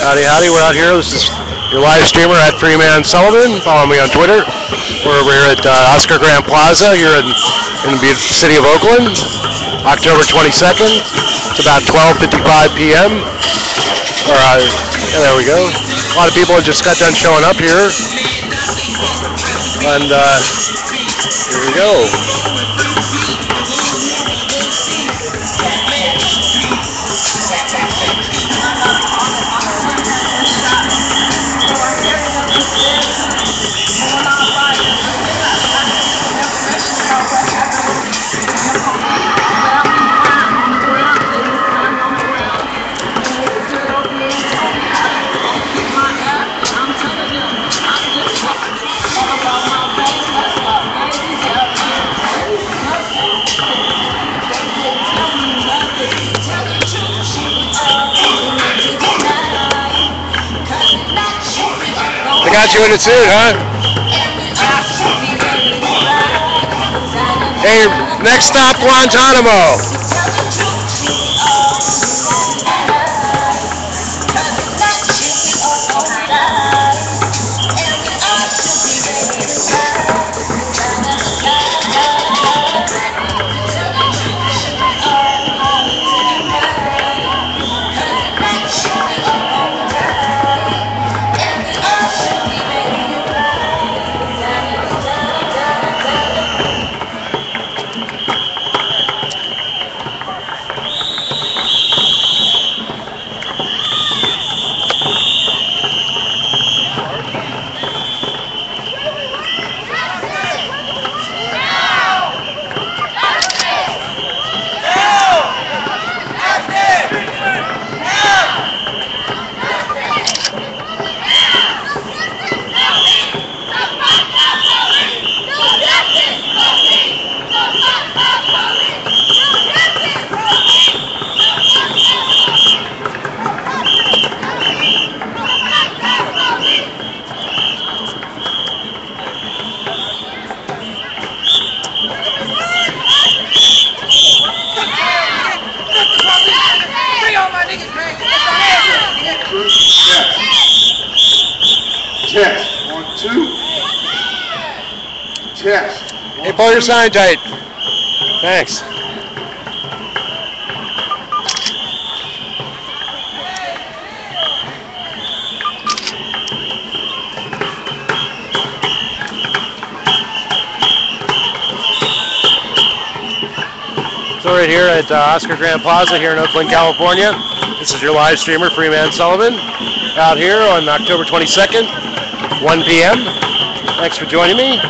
Howdy, howdy. We're out here. This is your live streamer at Freeman Sullivan. Follow me on Twitter. We're here at Oscar Grant Plaza here in the city of Oakland, October 22nd. It's about 12:55 p.m. There we go. A lot of people have just got done showing up here. And here we go. Got you in a suit, huh? Hey, next stop, Guantanamo. Hey, pull your sign tight. Thanks. So right here at Oscar Grant Plaza here in Oakland, California. This is your live streamer, Freeman Sullivan, out here on October 22nd, 1 p.m. Thanks for joining me.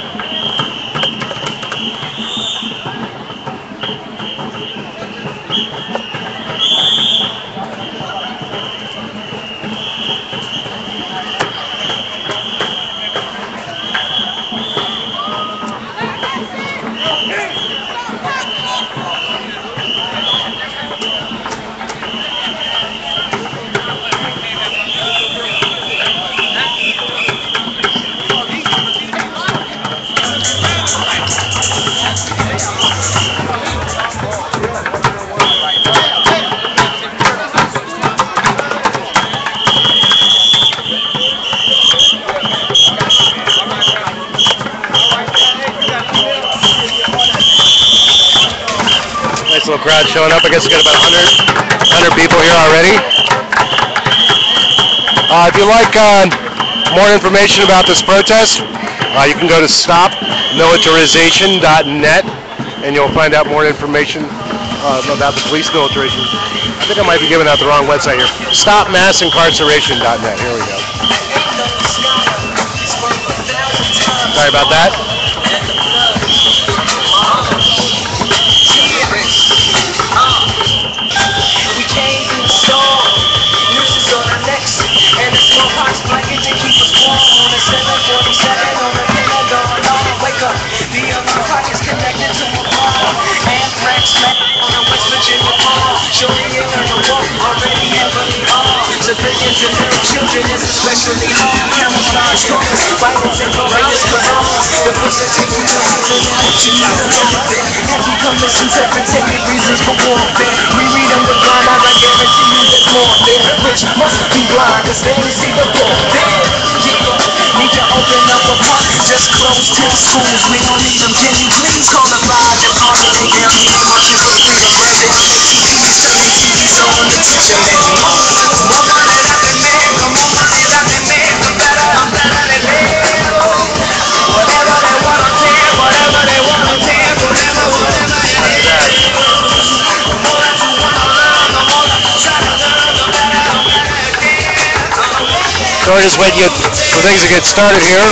Crowd showing up. I guess we got about 100 people here already. If you like more information about this protest, you can go to stopmilitarization.net and you'll find out more information about the police militarization. I think I might be giving out the wrong website here. Stopmassincarceration.net. Here we go. Sorry about that. Civilians and little children is especially hard. Camouflage colors, violence and horrendous bananas. The percentage of children have become misinterpreted reasons for warfare. We read underground, I guarantee you there's more there. Which must be blind. Need to open up a park, just close 10 schools. We don't need them. Can you please call the fire department? They down here marching for freedom. Right there on the TVs, turning TVs on the teacher. More money that they make, the more money that they make, the better they live. Whatever they wanna take, whatever they wanna take, whatever it is. The more that you wanna learn, the more that you try to learn, the better it is. So we're just waiting for things to get started here.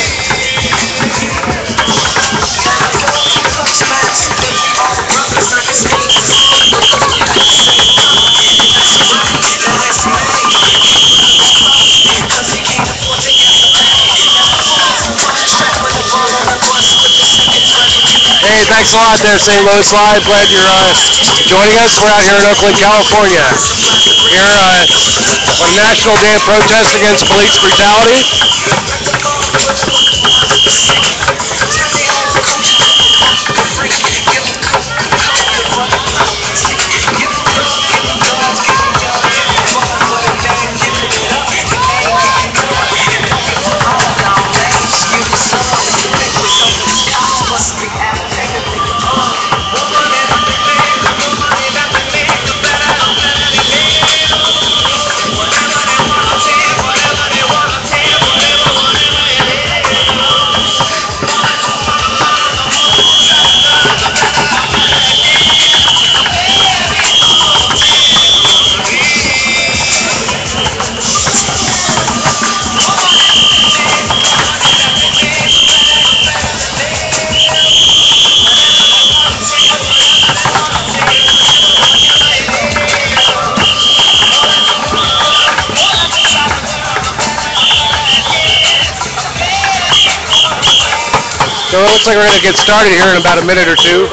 Hey, thanks a lot there, St. Louis Live. Glad you're joining us. We're out here in Oakland, California. Here on National Day of Protest Against Police Brutality. So it looks like we're going to get started here in about a minute or two.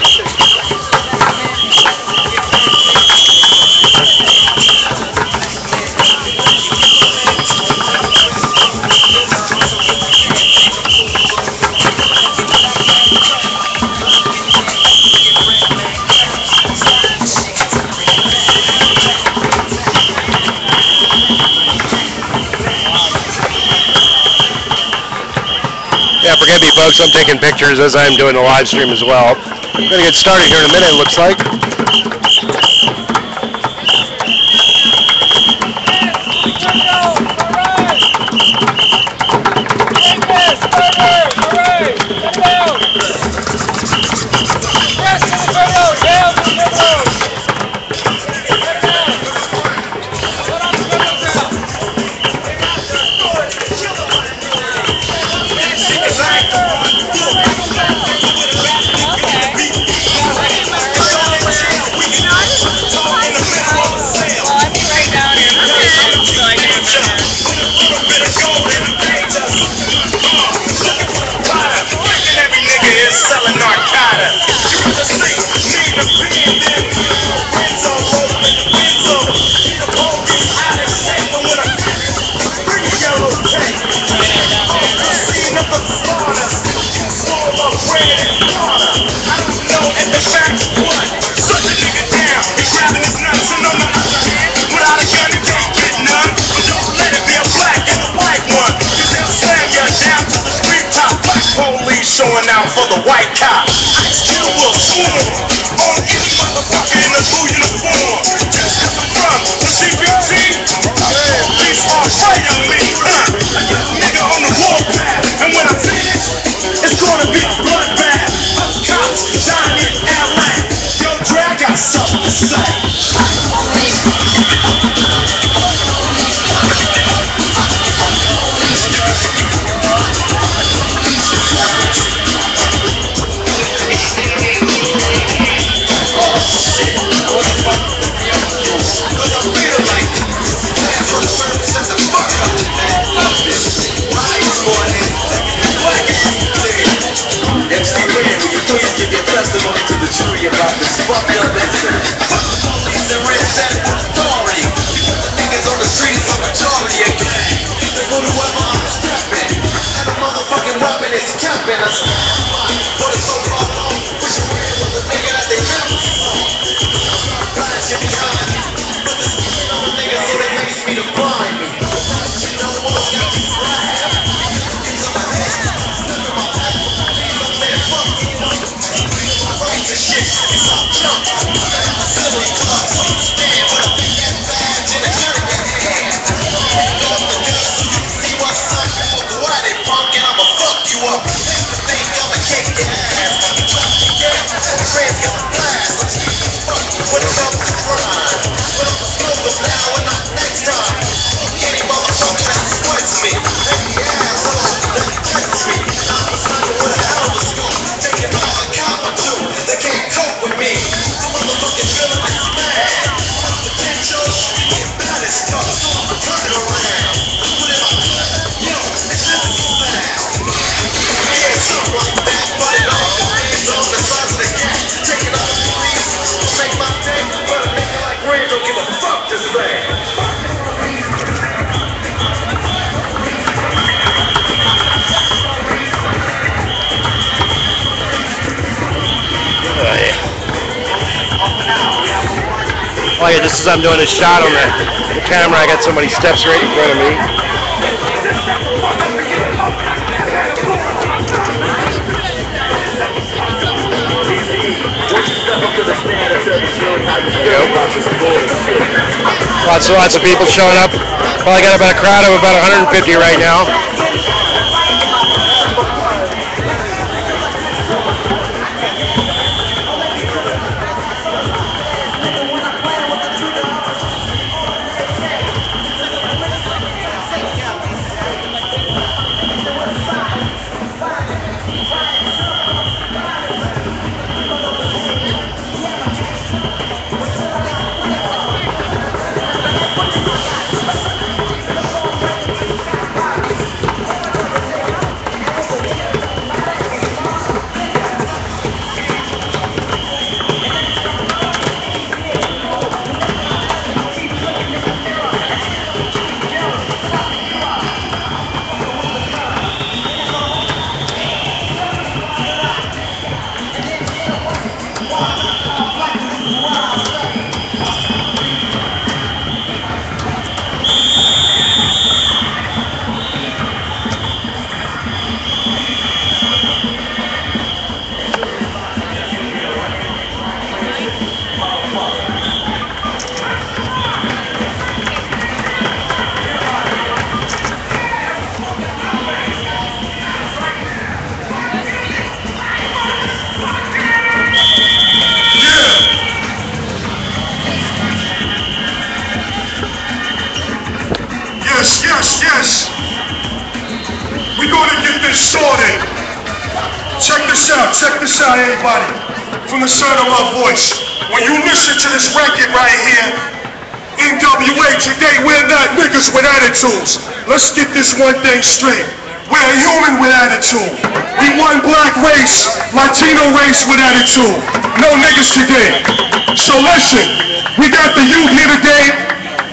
Yeah, forgive me, folks. I'm taking pictures as I'm doing the live stream as well. We're going to get started here in a minute, it looks like. Showing out for the white cop. I still will swarm on any motherfucker in the blue uniform. Just cause I'm from the CBT, police are afraid of me. I get a nigga on the warpath, and when I finish, it's gonna be bloodbath. Cops dying in LA. Yo, Dre, I got something to say. Testimony to the jury about this fucked up incident. Like just as I'm doing a shot on the camera, I got somebody steps right in front of me. Lots of people showing up. Probably got about a crowd of about 150 right now. Yes. We're going to get this sorted. Check this out, everybody. From the sound of my voice. When you listen to this record right here, NWA today, we're not niggas with attitudes. Let's get this one thing straight. We're a human with attitude. We one black race, Latino race with attitude. No niggas today. So listen, we got the youth here today,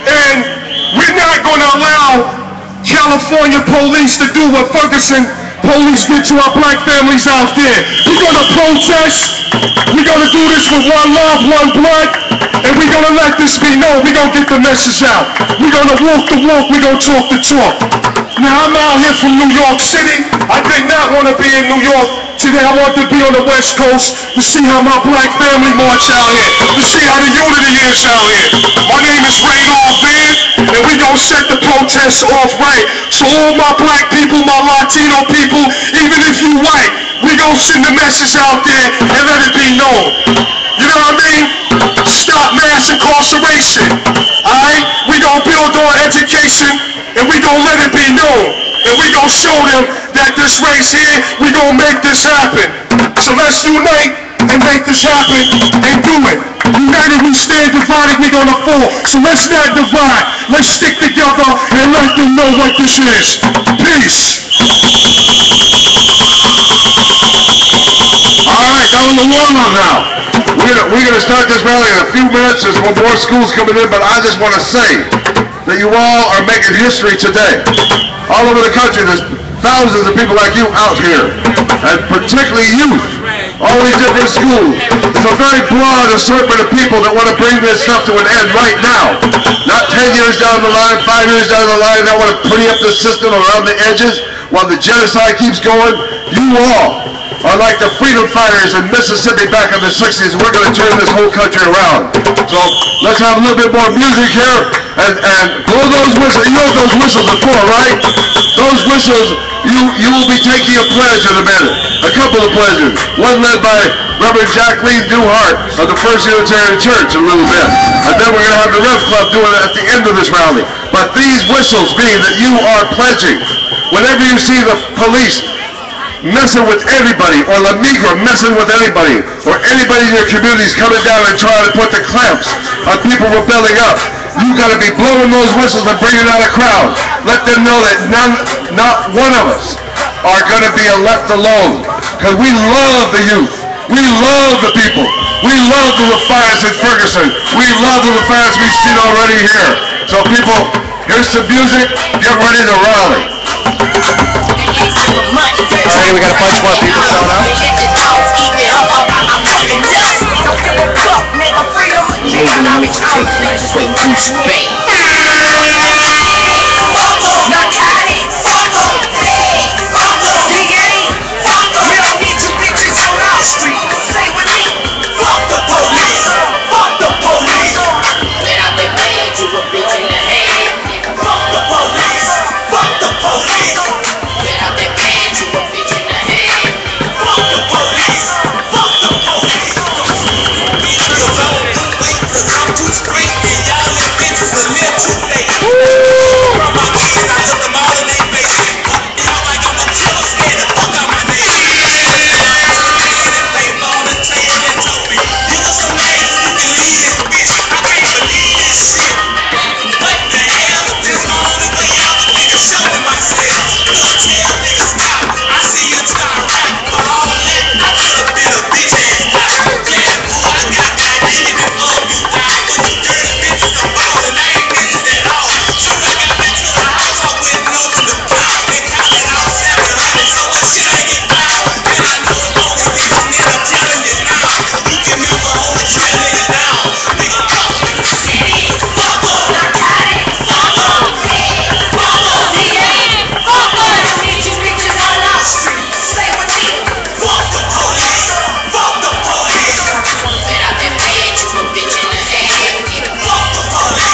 and we're not gonna allow California police to do what Ferguson police did to our black families out there. We're gonna protest. We're gonna do this with one love, one blood, and we're gonna let this be known. We're gonna get the message out. We're gonna walk the walk. We're gonna talk the talk. Now I'm out here from New York City. I did not want to be in New York today. I want to be on the West Coast to see how my black family march out here, to see how the unity is out here. My name is Radolph Van, and we gonna set the protests off right. So all my black people, my Latino people, even if you white, we gonna send the message out there and let it be known. You know what I mean? Stop mass incarceration. Alright? We gonna build on education, and we gonna let it be known. And we gonna show them that this race here, we gonna make this happen. So let's unite and make this happen and do it. United we stand, divided we gonna fall. So let's not divide. Let's stick together and let them know what this is. Peace. Alright, down on the warm up now. We're gonna start this rally in a few minutes. There's more schools coming in, but I just want to say that you all are making history today. All over the country, there's thousands of people like you out here, and particularly youth, all these different schools. It's a very broad assortment of people that want to bring this stuff to an end right now. Not 10 years down the line, 5 years down the line, that want to pretty up the system around the edges while the genocide keeps going. You all are like the freedom fighters in Mississippi back in the 60s. We're going to turn this whole country around. So let's have a little bit more music here and blow those whistles. You know what those whistles are for, right? Those whistles, you will be taking a pledge in a minute. A couple of pledges. One led by Reverend Jacqueline Duhart of the First Unitarian Church a little bit. And then we're going to have the Rev Club doing it at the end of this rally. But these whistles mean that you are pledging. Whenever you see the police messing with anybody, or La Migra messing with anybody, or anybody in your communities coming down and trying to put the clamps on people rebelling up, you got to be blowing those whistles and bringing out a crowd. Let them know that not one of us are going to be left alone, because we love the youth. We love the people. We love the Defiance in Ferguson. We love the Defiance we've seen already here. So people, here's some music. Get ready to rally. Alrighty, we got a bunch more people showing up. moving, I make you take things way too space. Narcotics, DA, we don't need two bitches on our street. Say with me, fuck the police, fuck the police. When I been playing you a bitch in the head, fuck the police, fuck the police. When I been playing you a bitch in the head, fuck the police, fuck the police. Bitch, you alone, don't wait, cause I'm too straight, and y'all little bitches a little too late. From my kids, I took them all in their face. Y'all like I'm a killer, scared the fuck out my name. They blown the tail and told me, you got some ass, you can leave this bitch. I can't believe this shit. What the hell is this only way out? Nigga showing myself. Don't tell niggas stop. I see you start rap for all that. I could've been a bitch ass guy. Yeah, boy, I got that shit before you die. When you dirty bitches, I'm ballin', I ain't bitches at all. Soon as I got back to the house, I went and opened the door. They counted out 700, so much shit I get found. And I know it's only me, and I'm telling you now. You can never only kill a nigga down. Nigga, fuck the city, fuck the narcotics, fuck the DA, fuck the bitches, bitches on our street. Say with me, fuck the police, fuck the police. When I been paying you a bitch in the head, fuck the police,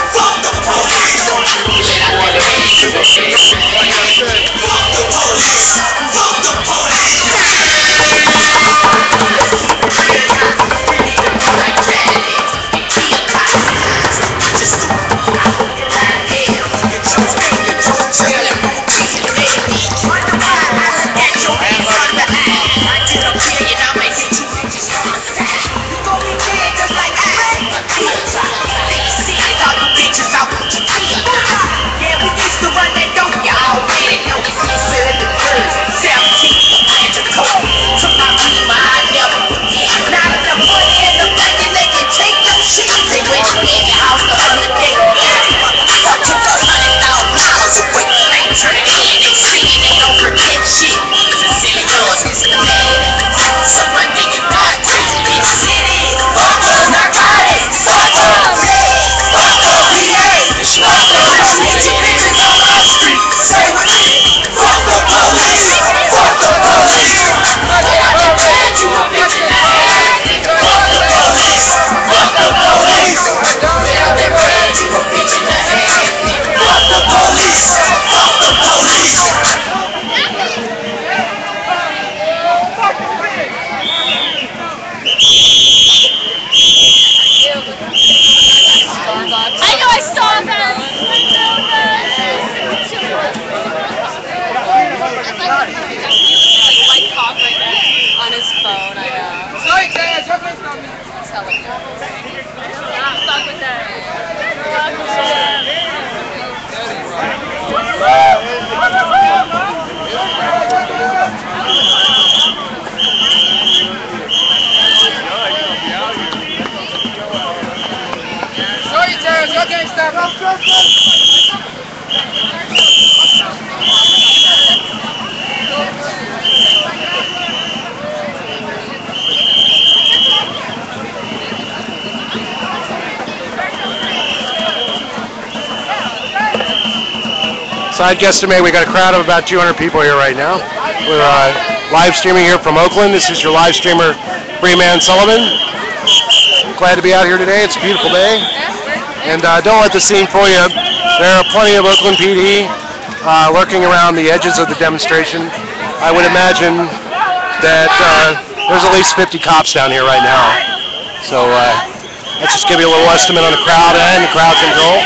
fuck the police. When I been paying you a bitch in the head, fuck the police, fuck the police. Like tragedy, be a cop. Just do So I'd guesstimate we got a crowd of about 200 people here right now. We're live streaming here from Oakland. This is your live streamer, Freeman Sullivan. Glad to be out here today. It's a beautiful day. And don't let the scene fool you. There are plenty of Oakland PD lurking around the edges of the demonstration. I would imagine that there's at least 50 cops down here right now. So let's just give you a little estimate on the crowd and the crowd control.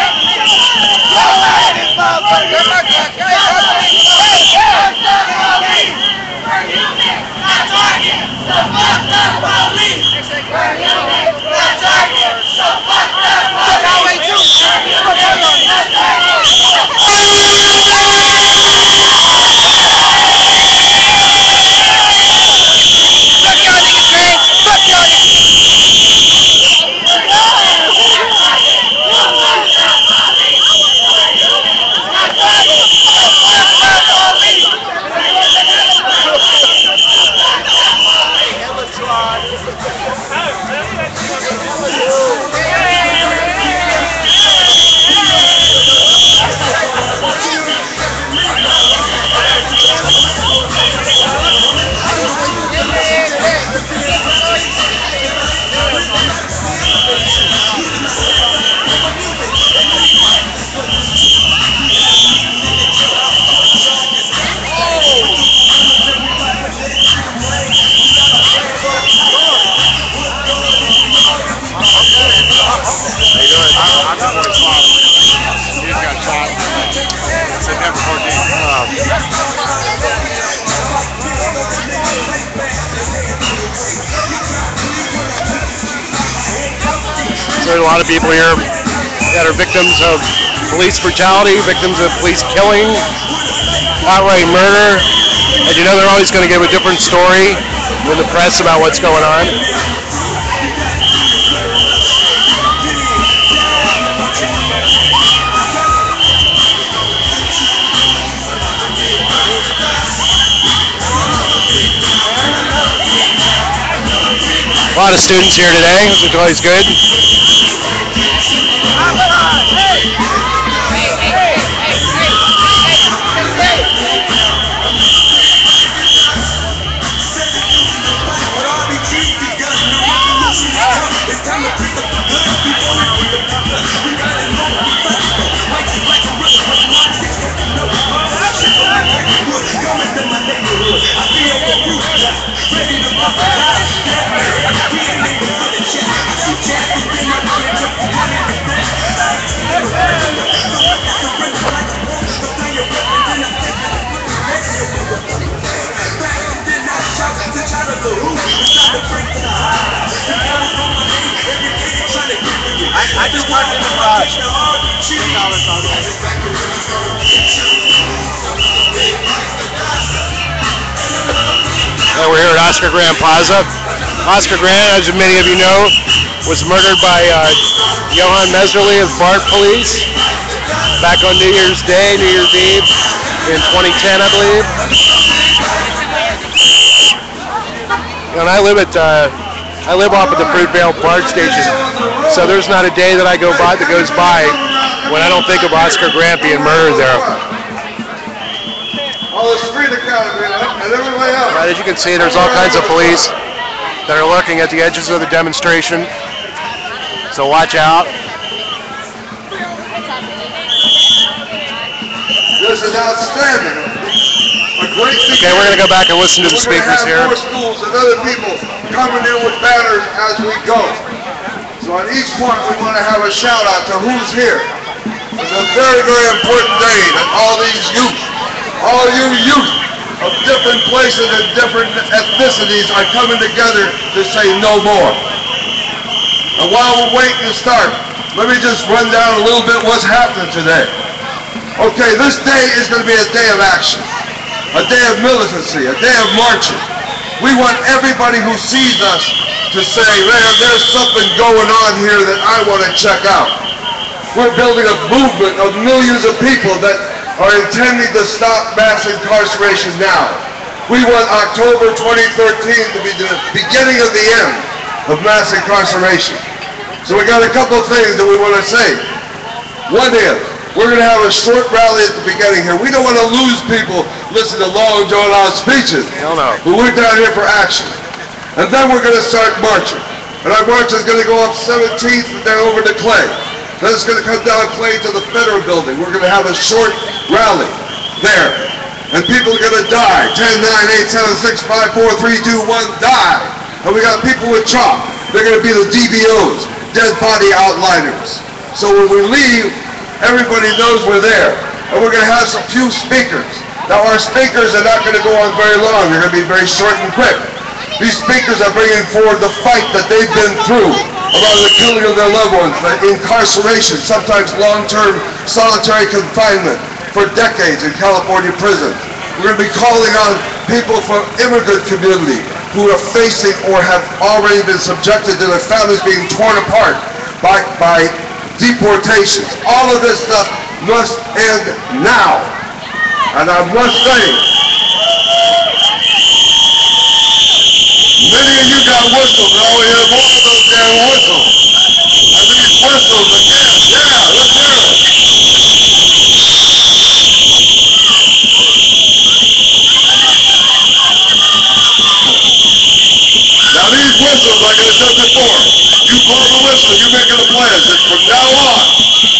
lot of people here that are victims of police brutality, victims of police killing, outright murder. And you know they're always going to give a different story in the press about what's going on. A lot of students here today, which is always good. I just parked in the garage. We're here at Oscar Grant Plaza. Oscar Grant, as many of you know, was murdered by Johan Meserly of BART police back on New Year's Day, New Year's Eve in 2010, I believe. And I live off of the Fruitvale BART station, so there's not a day that I go by that goes by when I don't think of Oscar Grant being murdered there. All the street academy and everybody else. Right, as you can see, there's all kinds of police that are lurking at the edges of the demonstration, so watch out. This is outstanding. A great Okay, we're going to go back and listen to the speakers here. More schools and other people coming in with banners as we go. So on each point, we want to have a shout out to who's here. It's a very, very important day that all these youth, all you youth of different places and different ethnicities are coming together to say no more. And while we're waiting to start, let me just run down a little bit what's happening today. Okay, this day is going to be a day of action, a day of militancy, a day of marching. We want everybody who sees us to say, man, there's something going on here that I want to check out. We're building a movement of millions of people that are intending to stop mass incarceration now. We want October 2013 to be the beginning of the end of mass incarceration. So we got a couple of things that we want to say. One is, we're going to have a short rally at the beginning here. We don't want to lose people listening to long, drawn-out speeches. Hell no. But we're down here for action. And then we're going to start marching. And our march is going to go up 17th and then over to Clay. Then it's going to come down Clay to the Federal Building. We're going to have a short rally there. And people are going to die. 10, 9, 8, 7, 6, 5, 4, 3, 2, 1, die. And we got people with chalk. They're going to be the DBOs, dead body outliners. So when we leave, everybody knows we're there. And we're going to have some few speakers. Now our speakers are not going to go on very long. They're going to be very short and quick. These speakers are bringing forward the fight that they've been through about the killing of their loved ones, the incarceration, sometimes long-term solitary confinement for decades in California prisons. We're going to be calling on people from immigrant community who are facing or have already been subjected to their families being torn apart by deportations. All of this stuff must end now. And I must say, many of you got whistles, and I want to hear more of those damn whistles. And these whistles again, yeah, let's hear it. Now these whistles, like I said before, you blow the whistle, you make it a pledge that from now on,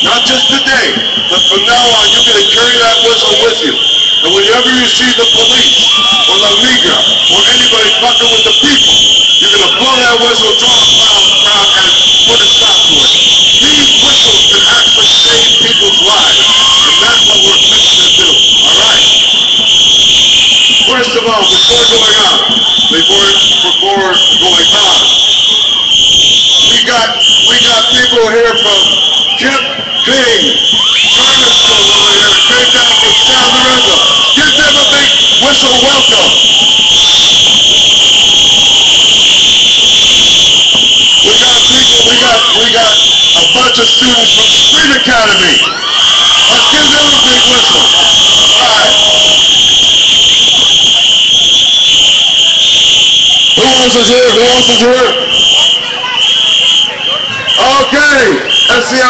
not just today, but from now on, you're going to carry that whistle with you. And whenever you see the police, or La Liga, or anybody fucking with the people, you're going to blow that whistle, draw a crowd, and put a stop to it. These whistles can actually save people's lives, and that's what we're fixing to do, all right? First of all, before going on, we got people here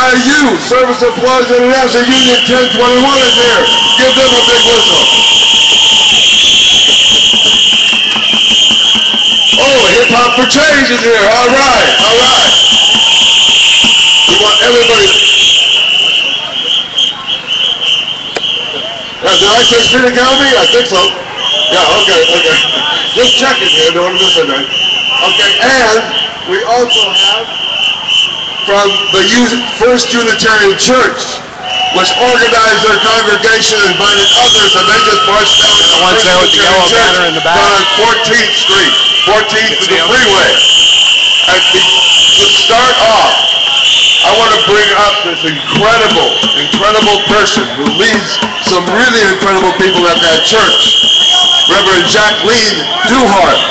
SIU, Service Employees International Union 1021 is here. Give them a big whistle. Oh, Hip Hop for Change is here. All right, all right. We want everybody. Did I say Street Academy? I think so. Yeah, okay, okay. Just checking here, don't want to miss anything. Okay, and we also have from the First Unitarian Church, which organized their congregation and invited others, and they just marched down to the First Unitarian Church on 14th Street, 14th to the freeway. And to start off, I want to bring up this incredible person who leads some really incredible people at that church, Reverend Jacqueline Duhart,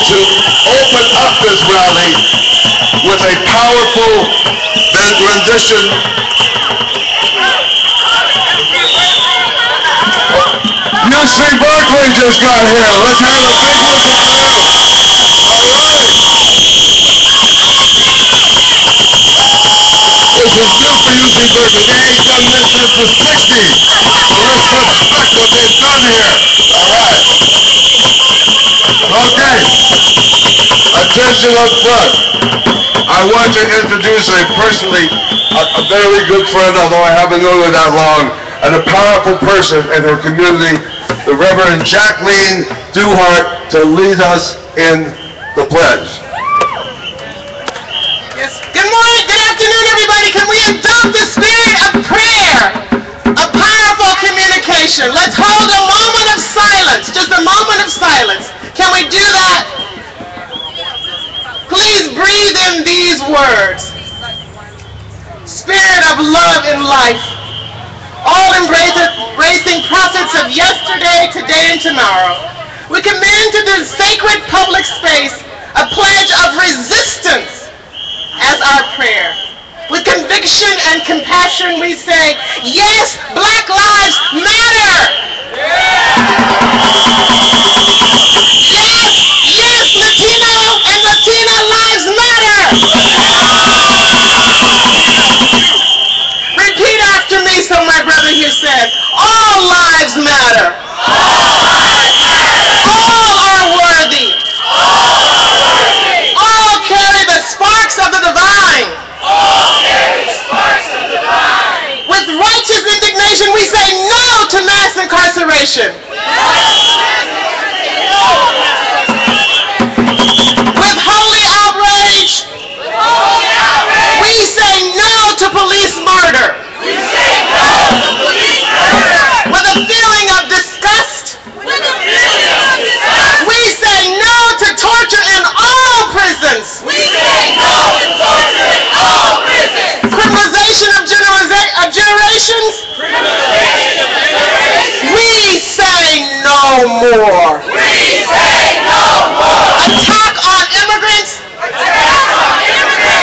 to open up this rally with a powerful rendition. UC Berkeley just got here. Let's have a big whistle for them. All right. This is good for UC Berkeley. They ain't done this since the 60s. So let's respect what they've done here. All right. Okay. Attention up front. I want to introduce a very good friend, although I haven't known her that long, and a powerful person in her community, the Reverend Jacqueline Duhart, to lead us in the pledge. Yes. Good morning, good afternoon, everybody. Can we adopt the spirit of prayer, of powerful communication? Let's hold a moment of silence, just a moment of silence. Can we do that? Please breathe in these words. Spirit of love and life, all embracing prophets of yesterday, today, and tomorrow. We commend to this sacred public space a pledge of resistance as our prayer. With conviction and compassion we say, yes, Black Lives Matter! Yes, Latino and Latina lives matter! Repeat after me, so my brother here said, all lives matter. All are worthy. All carry the sparks of the divine. With righteous indignation we say no to mass incarceration. With holy outrage, we say no to police murder. With a feeling of disgust, we say no to torture in all prisons. Criminalization of generations. We say no more. Attack on immigrants.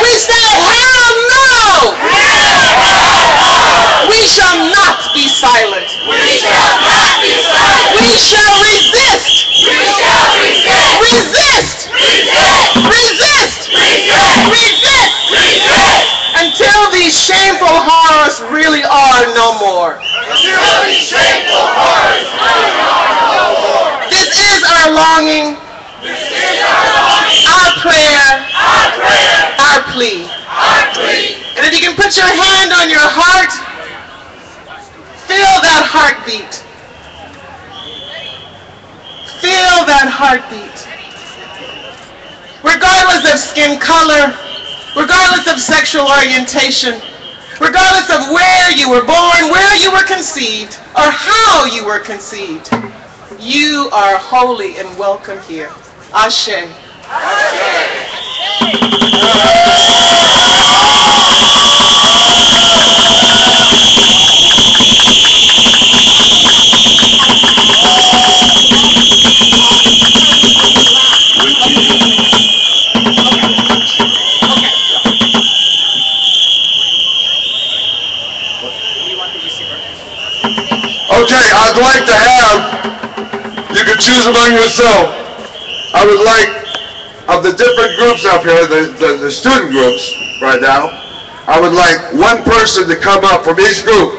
We say hell no. We shall not be silent. We shall resist. Resist. Until these shameful horrors really are no more. This is our longing, our prayer, our plea. And if you can put your hand on your heart, feel that heartbeat. Feel that heartbeat. Regardless of skin color, regardless of sexual orientation, regardless of where you were born, where you were conceived, or how you were conceived, you are holy and welcome here. Ashe. Okay, I'd like to have, you can choose among yourself. I would like, of the different groups up here, the student groups right now, I would like one person to come up from each group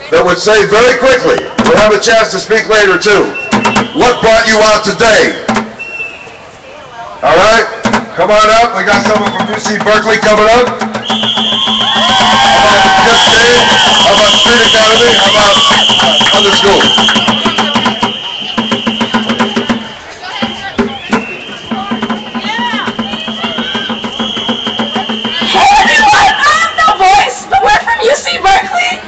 that would say very quickly, we'll have a chance to speak later too, what brought you out today? All right, come on up. We got someone from UC Berkeley coming up. How about Just Dave? How about Street Academy? How about other schools? Hey everyone, I'm no voice, but we're from UC Berkeley.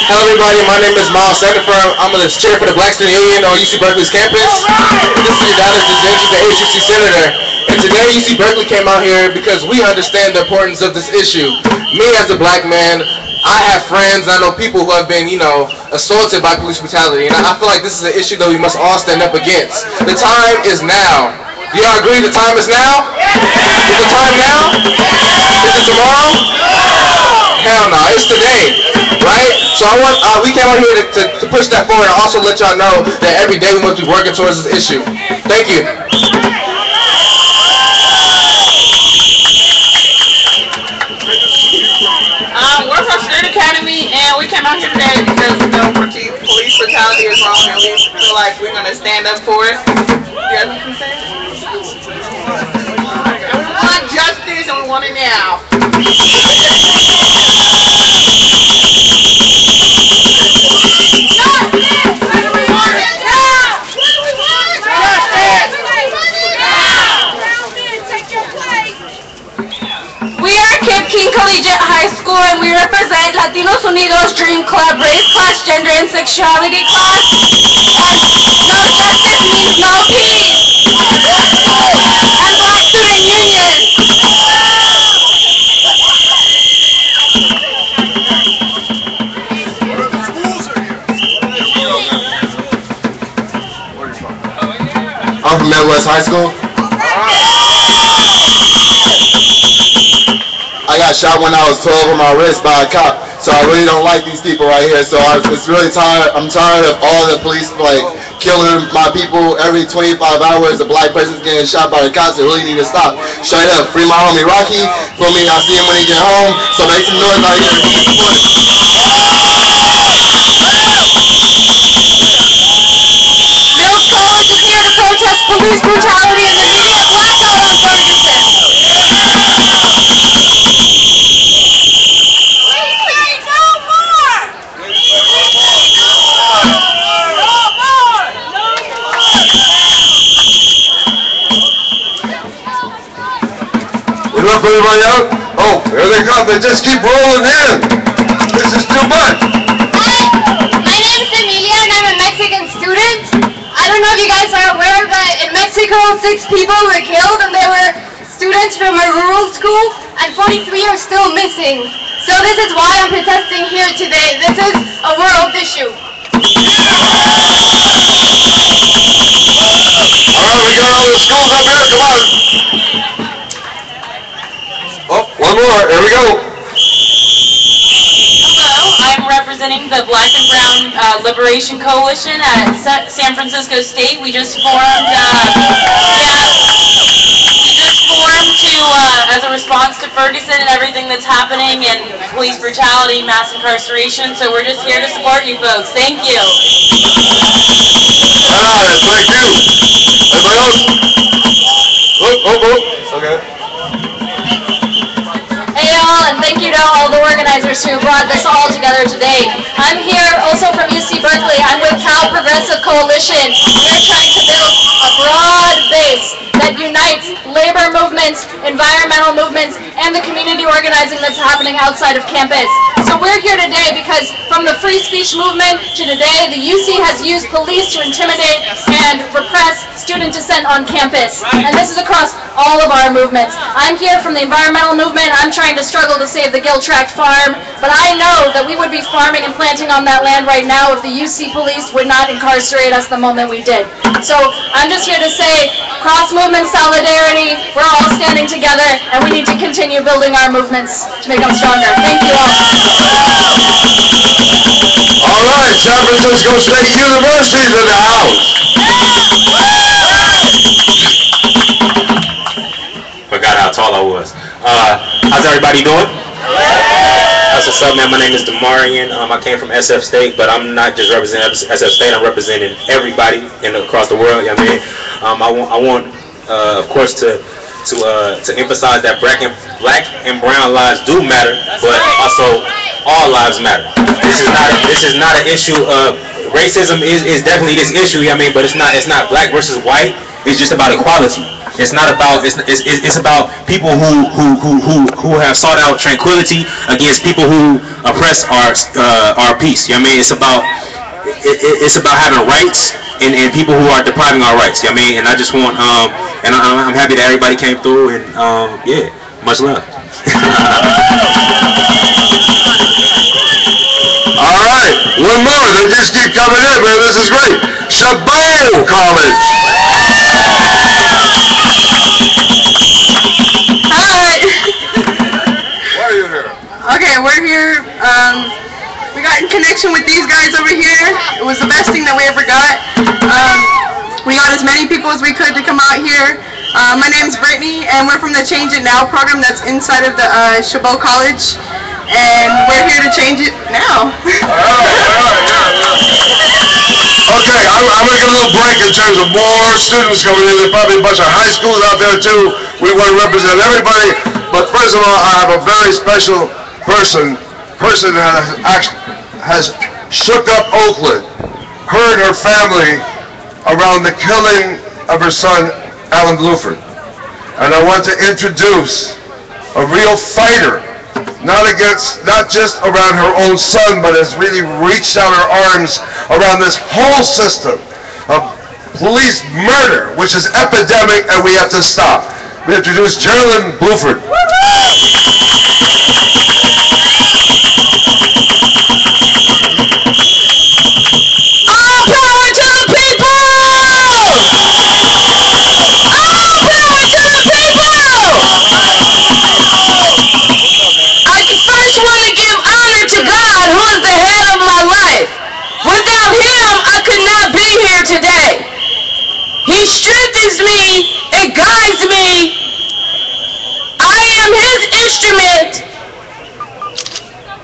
Hello everybody, my name is Miles Sandifer. I'm the chair for the Black Student Union on UC Berkeley's campus. This is your Dallas DeJesus, the HUC senator. And today UC Berkeley came out here because we understand the importance of this issue. Me as a black man, I have friends, I know people who have been, assaulted by police brutality. And I feel like this is an issue that we must all stand up against. The time is now. Do y'all agree the time is now? Is the time now? Is it tomorrow? Hell no, it's today, right? So we came out here to push that forward and also let y'all know that every day we must be working towards this issue. Thank you. We're from Street Academy, and we came out here today because police brutality is wrong, and we feel like we're going to stand up for it. You guys want to say it? And we want justice, and we want it now. Collegiate High School, and we represent Latinos Unidos Dream Club, race, class, gender, and sexuality class. And no justice means no peace. And Black Student Union. I'm from Midwest High School. I got shot when I was 12 on my wrist by a cop, so I really don't like these people right here. So I'm tired of all the police killing my people every 25 hours. A black person's getting shot by the cops. They really need to stop. Straight up, free my homie Rocky. For me, I see him when he get home. So make some noise out here. Mills College is here to protest police brutality and the immediate blackout on Ferguson. Up everybody out? Oh, there they come. They just keep rolling in. This is too much. Hi, my name is Emilia and I'm a Mexican student. I don't know if you guys are aware, but in Mexico, 6 people were killed and they were students from a rural school, and 43 are still missing. So this is why I'm protesting here today. This is a world issue. All right, we got all the schools up here. Come on. Oh, one more. Here we go. Hello, I'm representing the Black and Brown Liberation Coalition at San Francisco State. We just formed, as a response to Ferguson and everything that's happening and police brutality, mass incarceration. So we're just here to support you folks. Thank you. All right, thank you. Everybody else? Oh. Okay. Hey all, and thank you to all the organizers who brought this all together today. I'm here also from UC Berkeley. I'm with Cal Progressive Coalition. We're trying to build a broad base that unites labor movements, environmental movements, and the community organizing that's happening outside of campus. So we're here today because from the free speech movement to today, the UC has used police to intimidate and repress student dissent on campus. And this is across all of our movements. I'm here from the environmental movement. I'm trying to struggle to save the Giltrakt farm, but I know that we would be farming and planting on that land right now if the UC police would not incarcerate us the moment we did. So I'm just here to say, cross-movement solidarity, we're all standing together, and we need to continue building our movements to make them stronger. Thank you all. All right, San Francisco State University's in the house. Forgot all I was. How's everybody doing? That's what's up, man. My name is Demarian. I came from SF State, but I'm not just representing SF State. I'm representing everybody across the world. You know what I mean? I want, of course, to emphasize that black and brown lives do matter, but also all lives matter. This is not an issue of racism. Is definitely this issue. You know what I mean? But it's not black versus white. It's just about equality. It's not about it's about people who have sought out tranquility against people who oppress our peace. You know what I mean? It's about having rights and people who are depriving our rights. You know what I mean? And I just want and I'm happy that everybody came through and yeah, much love. All right, one more. They just keep coming in, man. This is great. Chabot College. Okay, we're here. We got in connection with these guys over here. It was the best thing that we ever got. We got as many people as we could to come out here. My name's Brittany, and we're from the Change It Now program that's inside of the Chabot College, and we're here to change it now. Okay, I'm going to give a little break in terms of more students coming in. There's probably a bunch of high schools out there too. We want to represent everybody, but first of all, I have a very special person that has shook up Oakland, her and her family, around the killing of her son, Alan Bluford. And I want to introduce a real fighter, not just around her own son, but has really reached out her arms around this whole system of police murder, which is epidemic, and we have to stop. We introduce Geraldine Bluford. He strengthens me, it guides me. I am his instrument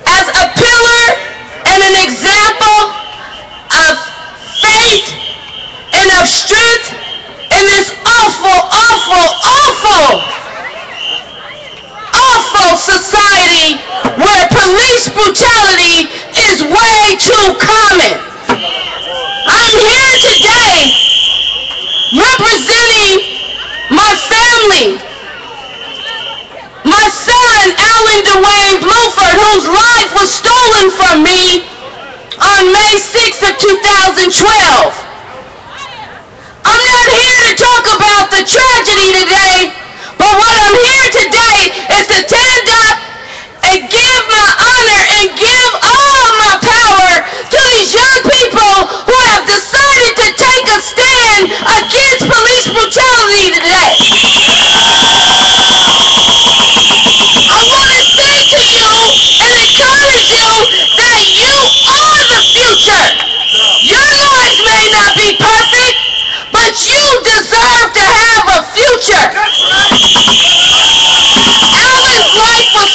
as a pillar and an example of faith and of strength in this awful society where police brutality is way too common. I'm here today representing my family, my son Alan Dwayne Bluford, whose life was stolen from me on May 6th of 2012. I'm not here to talk about the tragedy today, but what I'm here today is to stand up and give my honor and give all my power to these young people who have decided to take a stand against police brutality today. I want to say to you and encourage you that you are the future. Your lives may not be perfect, but you deserve to have a future. Alan's life was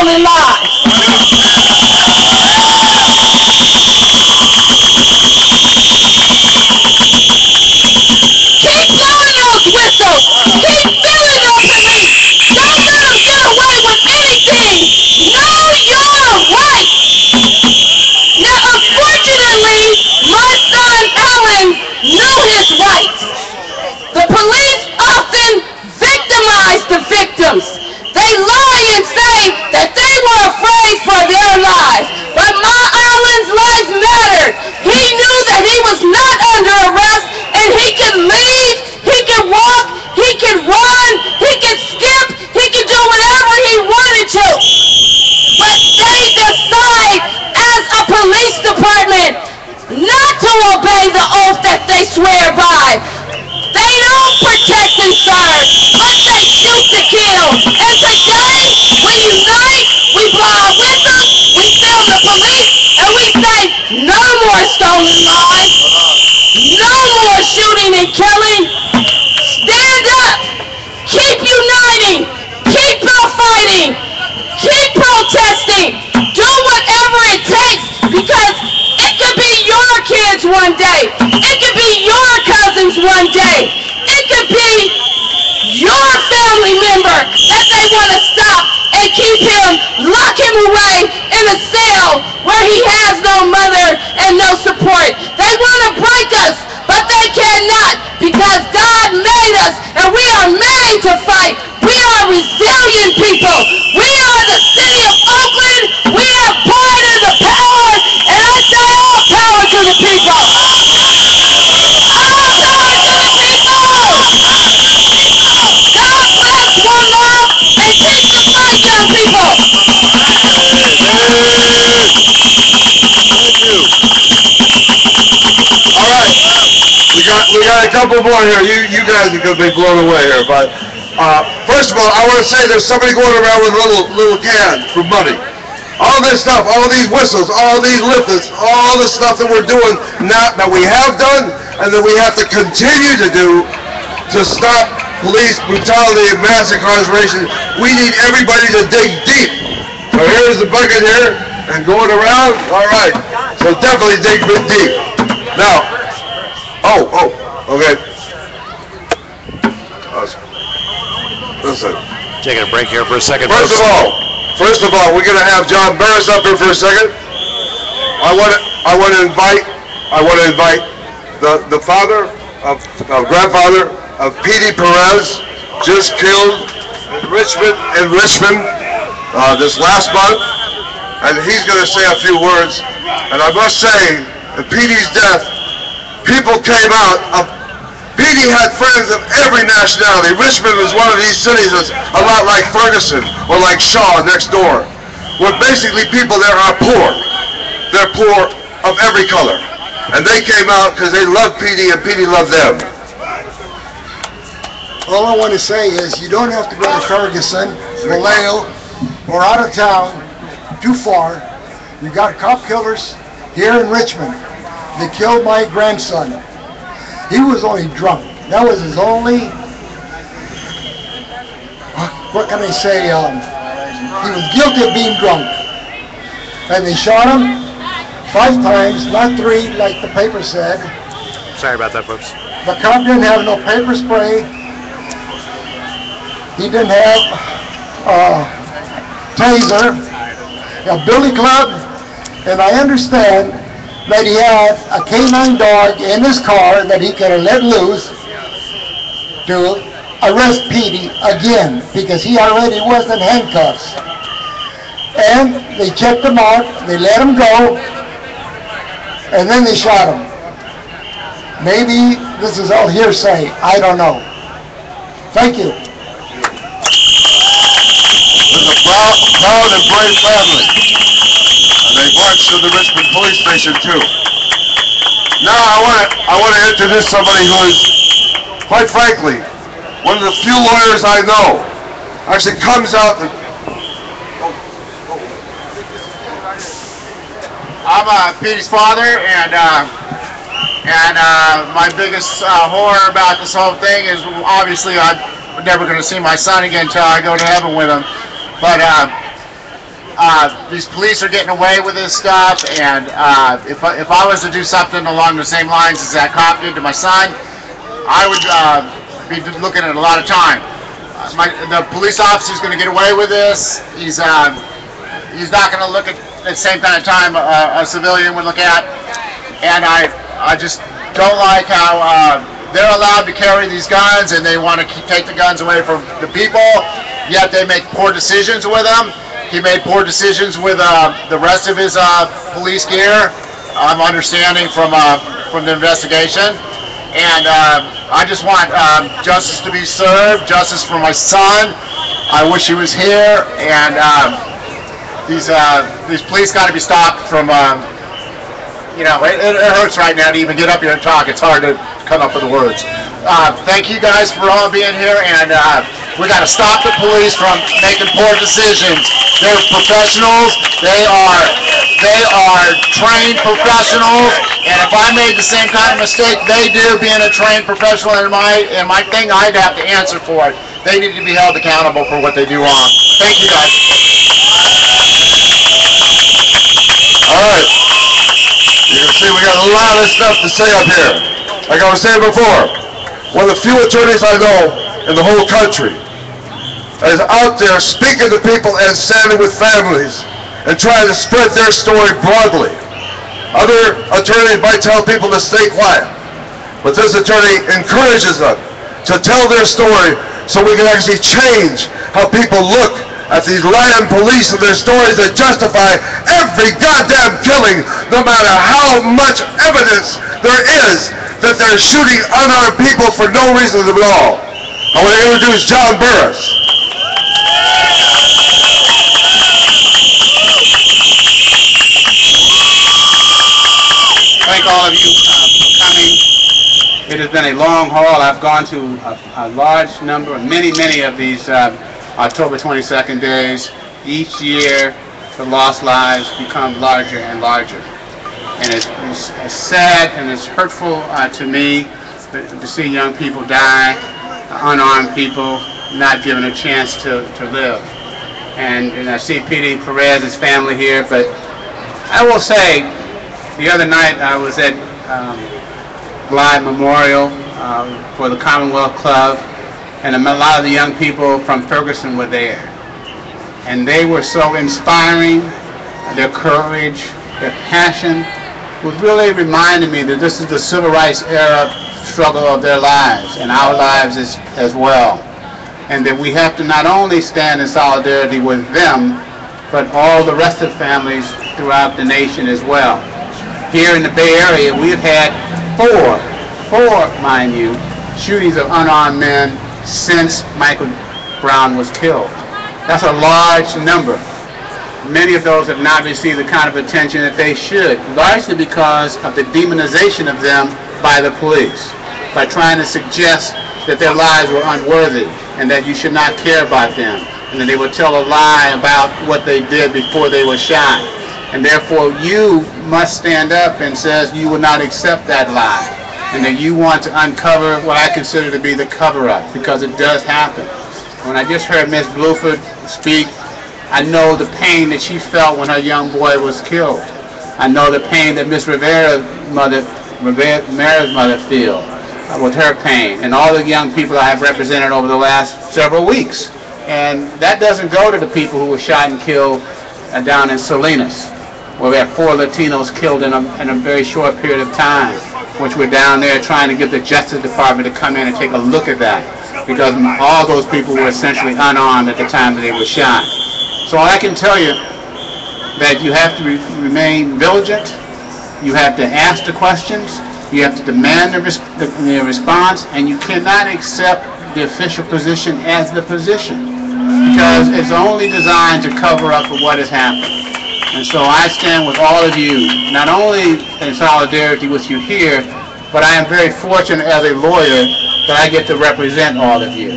stolen lives. Keep blowing those whistles. Keep filling those police. Don't let them get away with anything. Know your rights. Now, unfortunately, my son Alan knew his rights. The police often victimize the victims. They lie and say that they were afraid for their lives. But my Alan's lives mattered. He knew that he was not under arrest, and he could leave, he could walk, he could run, he could skip, he could do whatever he wanted to. But they decide as a police department not to obey the oath that they swear by. They don't protect and serve, but they shoot to kill. And today, we unite, we blow our whistles, we film the police, and we say, no more stolen lives, no more shooting and killing. Stand up, keep uniting, keep fighting, keep protesting, do whatever it takes, because it could be your kids one day, it could be your cousins one day, it could be your family member that they want to stop and keep him, lock him away in a cell where he has no mother and no support. They want to break us, but they cannot, because God made us and we are made to fight. We are resilient people. We are the city of Oakland. We have part of the power, and I say all power to the people. All power to the people. God bless one love and keep the fight, young people. Thank you. All right, we got a couple more here. You guys are gonna be blown away here, but first of all, I want to say there's somebody going around with a little can for money. All this stuff, all these whistles, all these lifters, all the stuff that we're doing now, that we have done, and that we have to continue to do to stop police brutality and mass incarceration. We need everybody to dig deep. So here's the bucket here, and going around. All right. So definitely dig deep. Now, okay. Listen. Taking a break here for a second. First of all, we're going to have John Burris up here for a second. I want to invite the father of grandfather of Petey Perez, just killed in Richmond this last month, and he's going to say a few words. And I must say, at Petey's death, people came out. Petey had friends of every nationality. Richmond was one of these cities that's a lot like Ferguson or like Shaw next door, where basically people there are poor. They're poor of every color. And they came out because they loved Petey and Petey loved them. All I want to say is you don't have to go to Ferguson, Vallejo, or out of town too far. You got cop killers here in Richmond. They killed my grandson. He was only drunk. That was his only, what can I say, he was guilty of being drunk. And they shot him 5 times, not 3 like the paper said. Sorry about that, folks. The cop didn't have no paper spray. He didn't have a taser, a billy club, and I understand that he had a canine dog in his car that he could have let loose to arrest Petey again, because he already was in handcuffs. And they checked him out, they let him go, and then they shot him. Maybe this is all hearsay, I don't know. Thank you. There's a proud and brave family. And they marched to the Richmond police station too. Now I want to introduce somebody who is, quite frankly, one of the few lawyers I know. Actually comes out to... I'm Petey's father, and my biggest horror about this whole thing is obviously I'm never going to see my son again until I go to heaven with him. But these police are getting away with this stuff, and if I was to do something along the same lines as that cop did to my son, I would be looking at a lot of time. The police officer's going to get away with this. He's not going to look at the same kind of time a civilian would look at, and I just don't like how they're allowed to carry these guns and they want to take the guns away from the people, yet they make poor decisions with them. He made poor decisions with the rest of his police gear, I'm understanding from the investigation. And I just want justice to be served, justice for my son. I wish he was here, and these police got to be stopped from, you know, it hurts right now to even get up here and talk. It's hard to come up with the words. Thank you guys for all being here, and we got to stop the police from making poor decisions. They're professionals. They are trained professionals, and if I made the same kind of mistake they do, being a trained professional in my thing, I'd have to answer for it. They need to be held accountable for what they do wrong. Thank you, guys. All right. You can see we got a lot of stuff to say up here. Like I was saying before, one of the few attorneys I know in the whole country is out there speaking to people and standing with families and trying to spread their story broadly. Other attorneys might tell people to stay quiet, but this attorney encourages them to tell their story so we can actually change how people look at these land police and their stories that justify every goddamn killing, no matter how much evidence there is that they're shooting unarmed people for no reason at all. I want to introduce John Burris. Thank all of you for coming. It has been a long haul. I've gone to a large number, many of these October 22nd days. Each year, the lost lives become larger and larger. And it's sad and it's hurtful to me to see young people die, unarmed people not given a chance to live. And I see P.D. Perez's family here, but I will say, the other night I was at Blythe Memorial for the Commonwealth Club, and a lot of the young people from Ferguson were there. And they were so inspiring, their courage, their passion, was really reminding me that this is the civil rights era struggle of their lives and our lives as well. And that we have to not only stand in solidarity with them, but all the rest of families throughout the nation as well. Here in the Bay Area, we've had four, mind you, shootings of unarmed men since Michael Brown was killed. That's a large number. Many of those have not received the kind of attention that they should, largely because of the demonization of them by the police, by trying to suggest that their lives were unworthy and that you should not care about them, and that they would tell a lie about what they did before they were shot. And therefore you must stand up and says you will not accept that lie, and that you want to uncover what I consider to be the cover-up, because it does happen. When I just heard Ms. Bluford speak, I know the pain that she felt when her young boy was killed. I know the pain that Ms. Rivera's mother feels with her pain, and all the young people I have represented over the last several weeks. And that doesn't go to the people who were shot and killed down in Salinas, where we had 4 Latinos killed in a very short period of time, which we're down there trying to get the Justice Department to come in and take a look at that, because all those people were essentially unarmed at the time that they were shot. So I can tell you that you have to remain vigilant, you have to ask the questions, you have to demand the response, and you cannot accept the official position as the position, because it's only designed to cover up for what has happened. And so I stand with all of you, not only in solidarity with you here, but I am very fortunate as a lawyer that I get to represent all of you,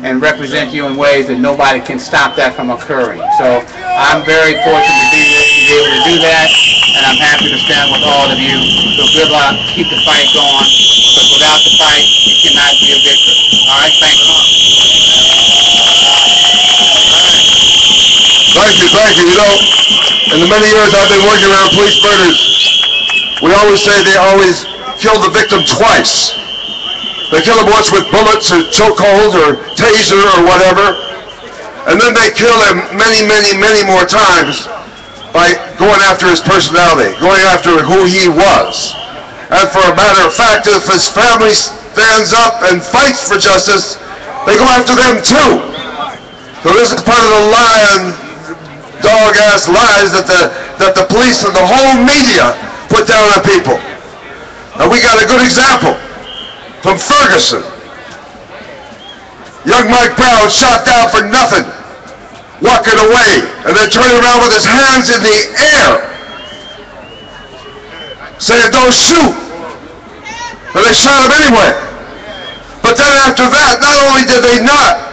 and represent you in ways that nobody can stop that from occurring. So I'm very fortunate to be able to do that, and I'm happy to stand with all of you. So good luck, keep the fight going, because without the fight, you cannot be a victor. All right, thank you. Thank you, thank you. You know, in the many years I've been working around police murders, we always say they always kill the victim twice. They kill him once with bullets or chokehold or taser or whatever, and then they kill him many, many, many more times by going after his personality, going after who he was. And for a matter of fact, if his family stands up and fights for justice, they go after them too. So this is part of the lying, dog-ass lies that the police and the whole media put down on people. Now we got a good example from Ferguson. Young Mike Brown shot down for nothing, walking away, and then turning around with his hands in the air, saying, "Don't shoot." But they shot him anyway. But then after that, not only did they not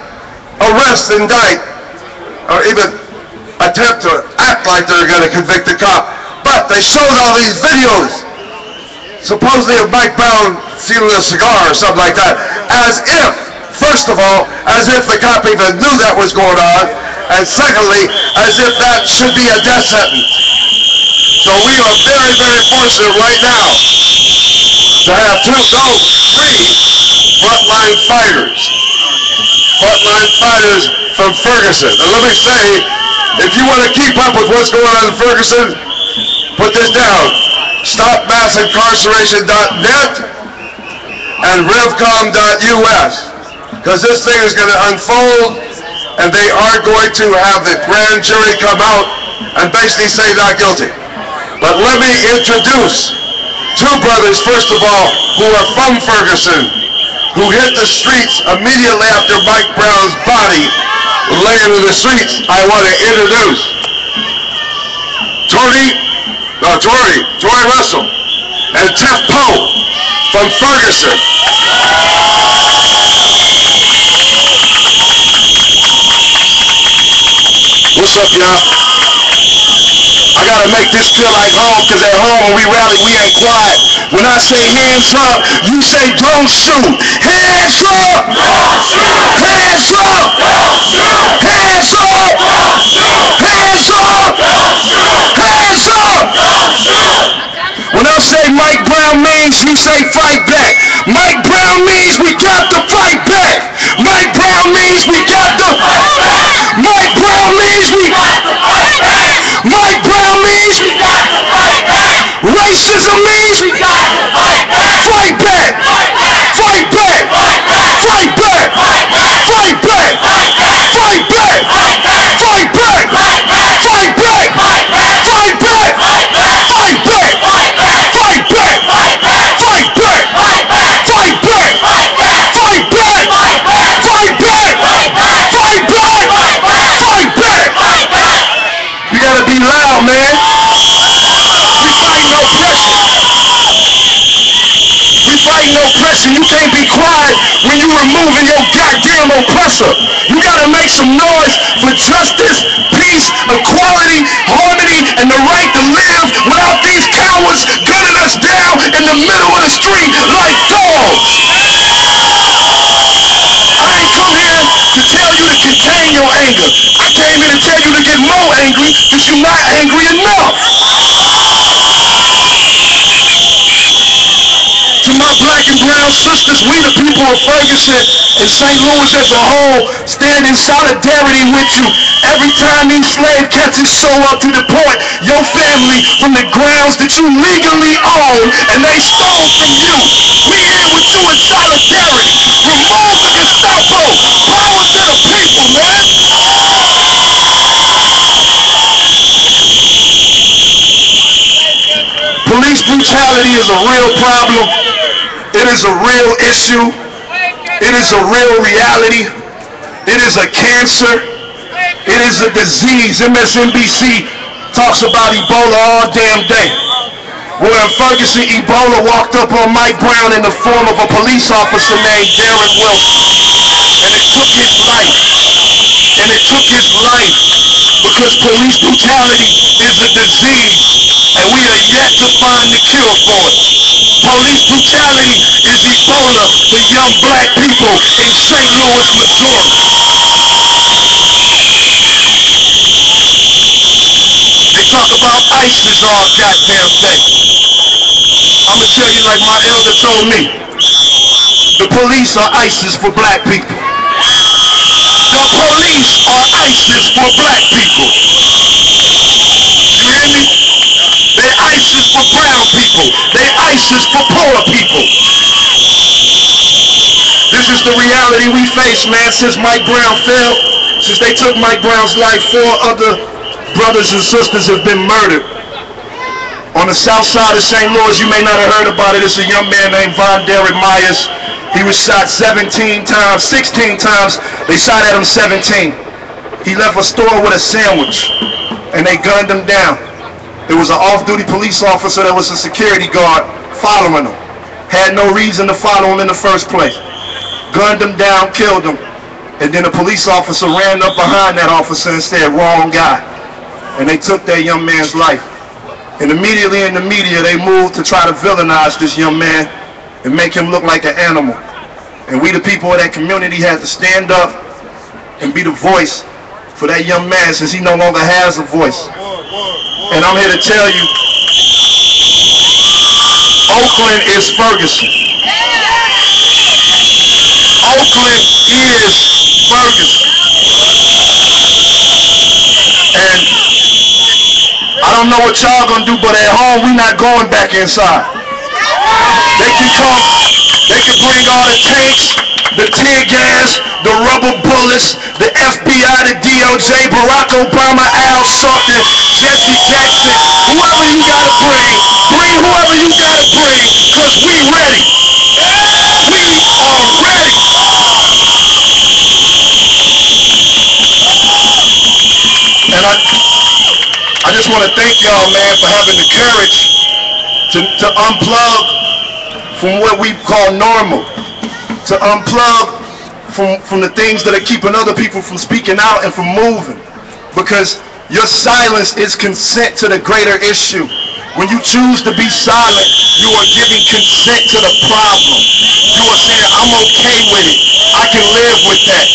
arrest, indict, or even attempt to act like they're going to convict the cop, but they showed all these videos, supposedly of Mike Brown stealing a cigar or something like that, as if, first of all, as if the cop even knew that was going on, and secondly, as if that should be a death sentence. So we are very, very fortunate right now to have three frontline fighters from Ferguson. And let me say, if you want to keep up with what's going on in Ferguson, put this down. StopMassIncarceration.net and revcom.us, because this thing is going to unfold, and they are going to have the grand jury come out and basically say not guilty. But let me introduce two brothers, first of all, who are from Ferguson, who hit the streets immediately after Mike Brown's body laying in the streets. I want to introduce Jory Russell and Tef Poe from Ferguson. What's up, y'all? I gotta make this feel like home, because at home when we rally, we ain't quiet. When I say hands up, you say don't shoot. Hands up! Don't shoot! Hands up! Don't shoot! Hands up! Don't shoot! Hands up! Don't shoot! Hands up! Don't shoot! When I say Mike Brown means, you say fight back. Mike Brown means we got to fight back. Mike Brown means we got to fight back. Mike Brown means we got to fight back. Mike Brown means we got to fight back. Racism means we got to fight back. Fight back. Fight back. Fight back. Fight back. Fight back. Fight back. Fight back. Fight back. Fight back. Fight back. Fight back. Fight back. Fight back. Fight back. Fight back. Fight back. You gotta be loud, man. We fighting oppression. We fighting oppression. You can't be quiet when you removing your goddamn oppressor. You gotta make some noise for justice, peace, equality, harmony, and the right to live without these cowards gunning us down in the middle of the street like dogs. I ain't come here to tell you to contain your anger. I came here to tell you to get more angry, because you're not angry enough. To my black and brown sisters, we the people of Ferguson and St. Louis as a whole stand in solidarity with you. Every time these slave catchers show up to deport your family from the grounds that you legally own and they stole from you, we here with you in solidarity. Remove the Gestapo. Power to the people, man. Police brutality is a real problem. It is a real issue. It is a real reality. It is a cancer. It is a disease. MSNBC talks about Ebola all damn day. Well, in Ferguson, Ebola walked up on Mike Brown in the form of a police officer named Darren Wilson. And it took his life. And it took his life because police brutality is a disease. And we are yet to find the cure for it. Police brutality is Ebola for young black people in St. Louis, Missouri. ISIS all goddamn day. I'm gonna tell you like my elder told me. The police are ISIS for black people. The police are ISIS for black people. You hear me? They ISIS for brown people. They ISIS for poor people. This is the reality we face, man. Since Mike Brown fell, since they took Mike Brown's life, 4 other brothers and sisters have been murdered. On the south side of St. Louis, you may not have heard about it. It's a young man named Von Derek Myers. He was shot 17 times, 16 times. They shot at him 17. He left a store with a sandwich, and they gunned him down. There was an off-duty police officer that was a security guard following him. Had no reason to follow him in the first place. Gunned him down, killed him. And then a police officer ran up behind that officer and said, "Wrong guy." And they took that young man's life. And immediately in the media, they moved to try to villainize this young man and make him look like an animal. And we, the people of that community, had to stand up and be the voice for that young man, since he no longer has a voice. And I'm here to tell you, Oakland is Ferguson. Oakland is Ferguson. And I don't know what y'all gonna do, but at home, we not going back inside. They can come, they can bring all the tanks, the tear gas, the rubber bullets, the FBI, the DOJ, Barack Obama, Al Sharpton, Jesse Jackson, whoever you gotta bring whoever you gotta bring, cause we ready. We are ready. And I just want to thank y'all, man, for having the courage to unplug from what we call normal, to unplug from the things that are keeping other people from speaking out and from moving, because your silence is consent to the greater issue. When you choose to be silent, you are giving consent to the problem. You are saying, I'm okay with it. I can live with that.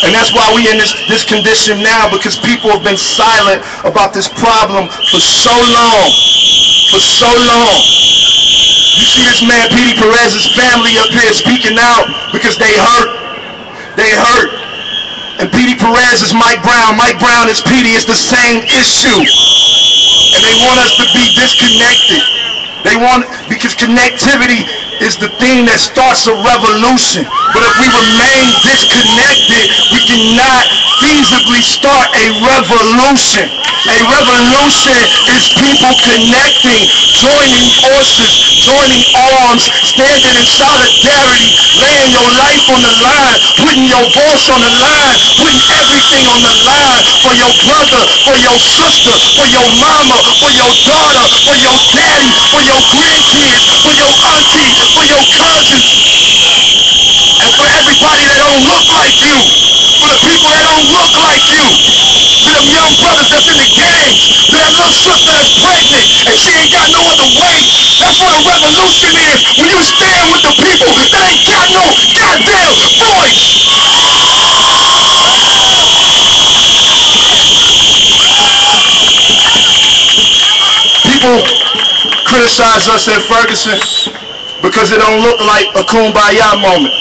And that's why we in this condition now, because people have been silent about this problem for so long. For so long. You see this man, Petey Perez's family up here speaking out because they hurt. They hurt. And Petey Perez is Mike Brown. Mike Brown is Petey. It's the same issue. And they want us to be disconnected. They want, because connectivity is the thing that starts a revolution. But if we remain disconnected, we cannot feasibly start a revolution. A revolution is people connecting, joining forces, joining arms, standing in solidarity, laying your life on the line, putting your voice on the line, putting everything on the line for your brother, for your sister, for your mama, for your daughter, for your daddy, for your grandkids, for your auntie, for your cousins, and for everybody that don't look like you, for the people that don't look like you, to them young brothers that's in the gangs, to that little sister that's pregnant and she ain't got no other way. That's what a revolution is, when you stand with the people that ain't got no goddamn voice. People criticize us in Ferguson because it don't look like a kumbaya moment.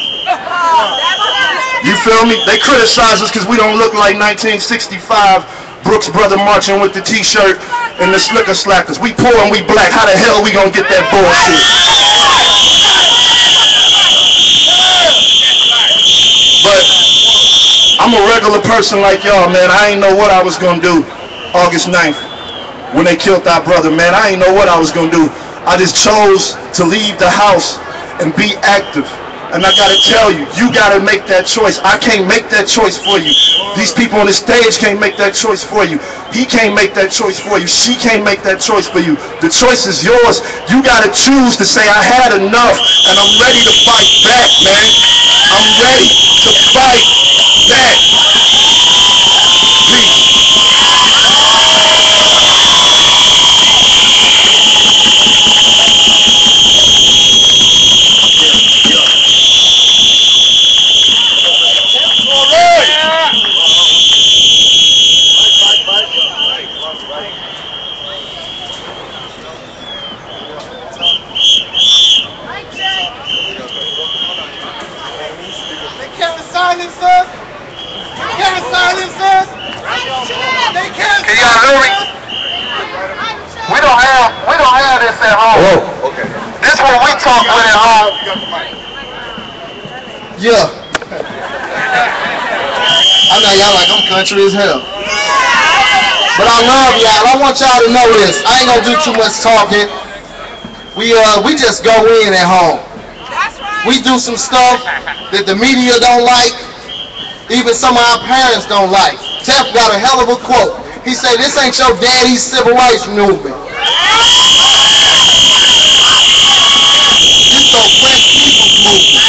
You feel me? They criticize us because we don't look like 1965 Brooks Brother marching with the t-shirt and the slicker slackers. We poor and we black. How the hell we gonna get that bullshit? But I'm a regular person like y'all, man. I ain't know what I was gonna do August 9th when they killed our brother, man. I ain't know what I was gonna do. I just chose to leave the house and be active. And I gotta tell you, you gotta make that choice. I can't make that choice for you. These people on the stage can't make that choice for you. He can't make that choice for you. She can't make that choice for you. The choice is yours. You gotta choose to say, I had enough and I'm ready to fight back, man. I'm ready to fight back. Peace. Yeah. I know y'all like I'm country as hell. But I love y'all. I want y'all to know this. I ain't gonna do too much talking. We just go in at home. We do some stuff that the media don't like, even some of our parents don't like. Jeff got a hell of a quote. He said, "This ain't your daddy's civil rights movement. This is oppressed people's movement.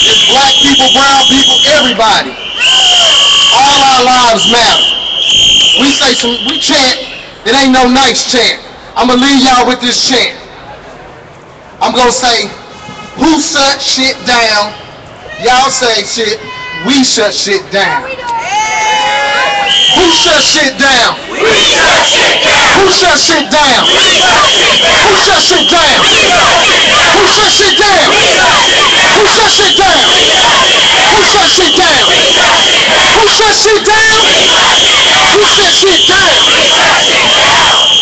It's black people, brown people, everybody. All our lives matter." We chant. It ain't no nice chant. I'm gonna leave y'all with this chant. I'm gonna say, "Who shut shit down?" Y'all say shit. We shut shit down. Who shut shit down? We shut shit down. Who shut shit down? We shut shit down. Who shut shit down? Who shut shit down? Who shut shit down? Who shut shit down? Who shut shit down?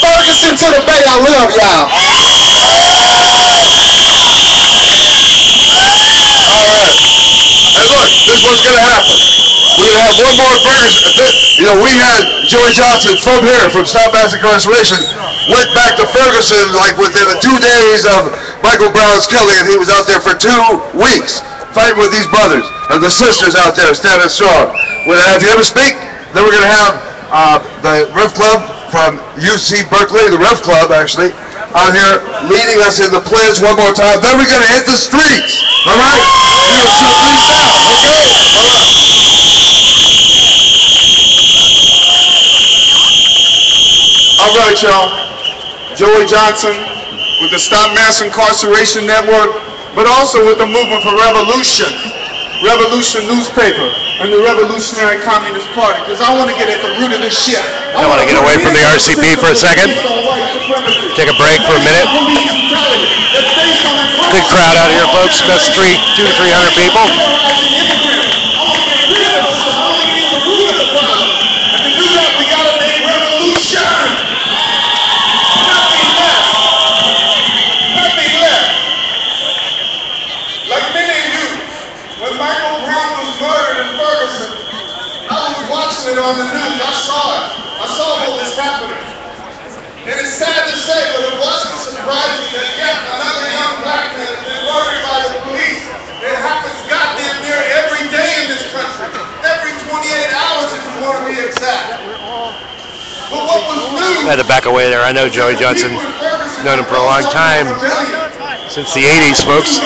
Ferguson to the Bay, I love y'all. All right. Hey, look, this is what's going to happen. We're going to have one more Ferguson. You know, we had Joey Johnson from here, from Stop Mass Incarceration, went back to Ferguson like within 2 days of Michael Brown's killing, and he was out there for 2 weeks fighting with these brothers and the sisters out there standing strong. We're going to have him speak. Then we're going to have the Rev Club from UC Berkeley, the Rev Club actually, out here leading us in the pledge one more time. Then we're going to hit the streets. All right? We're going to shoot 3 sound. Okay? All right. All right, y'all. Joey Johnson with the Stop Mass Incarceration Network, but also with the Movement for Revolution, Revolution newspaper, and the Revolutionary Communist Party, because I want to get at the root of this shit. I want to get away from the RCP for a second. Take a break for a minute. Big crowd out here, folks. That's 200 to 300 people. On the news, I saw what was happening. And it's sad to say, but it wasn't surprising that yet another young black man has been murdered by the police. It happens goddamn near every day in this country. Every 28 hours if you want to be exact. But what was new? I had to back away there. I know Joey Johnson. Known him for a long time. Since the 80s, folks.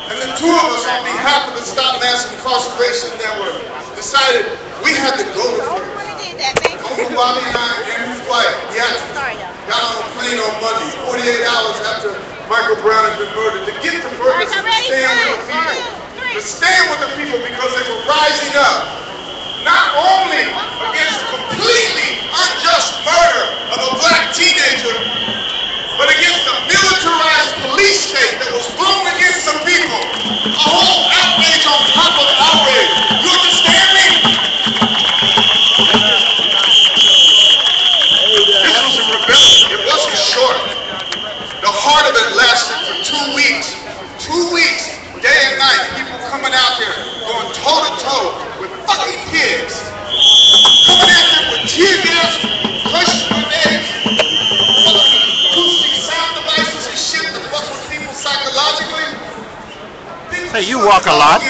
And the 2 of us, on behalf of the Stop Mass Incarceration Network, decided we had to go to Ferguson. Uncle Bobby and I, Andrew White, got on a plane on Monday, 48 hours after Michael Brown had been murdered, to get to Ferguson to stand with the people. To stand with the people because they were rising up, not only against the completely unjust murder of a black teenager, but against the militarized police state that was thrown against the people. A whole outrage on top of outrage. You understand me? This was a rebellion. It wasn't short. The heart of it lasted for 2 weeks. 2 weeks, day and night. People coming out here, going toe-to-toe with fucking pigs. Coming out there with tear gas, crushed grenades, acoustic sound devices and shit to fuck with people psychologically. Hey, you walk a lot.